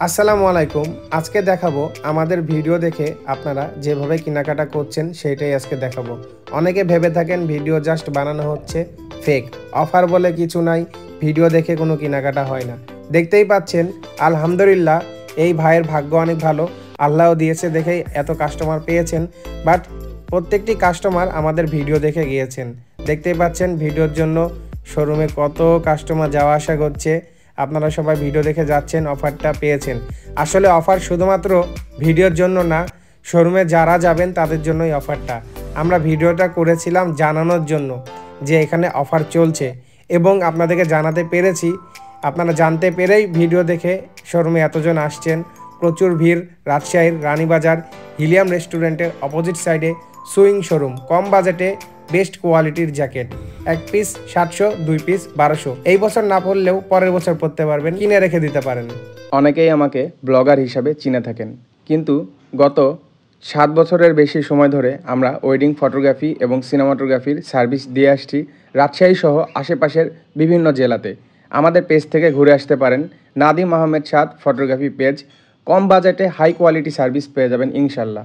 আসসালামু আলাইকুম। আজকে দেখাবো আমাদের ভিডিও দেখে আপনারা যেভাবে কেনাকাটা করছেন সেইটাই আজকে দেখাবো। অনেকে ভেবে থাকেন ভিডিও জাস্ট বানানো হচ্ছে ফেক, অফার বলে কিছু নাই, ভিডিও দেখে কোনো কেনাকাটা হয় না। দেখতেই পাচ্ছেন আলহামদুলিল্লাহ এই ভাইয়ের ভাগ্য অনেক ভালো, আল্লাহও দিয়েছে দেখেই এত কাস্টমার পেয়েছেন। বাট প্রত্যেকটি কাস্টমার আমাদের ভিডিও দেখে গিয়েছেন। দেখতেই পাচ্ছেন ভিডিওর জন্য শোরুমে কত কাস্টমার যাওয়া আসা করছে। আপনারা সবাই ভিডিও দেখে যাচ্ছেন, অফারটা পেয়েছেন। আসলে অফার শুধুমাত্র ভিডিওর জন্য না, শোরুমে যারা যাবেন তাদের জন্যই অফারটা। আমরা ভিডিওটা করেছিলাম জানানোর জন্য যে এখানে অফার চলছে এবং আপনাদেরকে জানাতে পেরেছি। আপনারা জানতে পেরেই ভিডিও দেখে শোরুমে এতজন আসছেন। প্রচুর ভিড়। রাজশাহীর রানীবাজার হিলিয়াম রেস্টুরেন্টের অপোজিট সাইডে সুইং শোরুম। কম বাজেটে বেস্ট কোয়ালিটির জ্যাকেট, 1 পিস 700, 2 পিস 1200। এই বছর না পড়লেও পরের বছর পড়তে পারবেন, কিনে রেখে দিতে পারেন। অনেকেই আমাকে ব্লগার হিসাবে চিনে থাকেন, কিন্তু গত 7 বছরের বেশি সময় ধরে আমরা ওয়েডিং ফটোগ্রাফি এবং সিনেমাটোগ্রাফির সার্ভিস দিয়ে আসছি রাজশাহী সহ আশেপাশের বিভিন্ন জেলাতে। আমাদের পেজ থেকে ঘুরে আসতে পারেন। নাদিম আহমেদ সাদ ফটোগ্রাফি পেজ। কম বাজেটে হাই কোয়ালিটি সার্ভিস পেয়ে যাবেন ইনশাল্লাহ।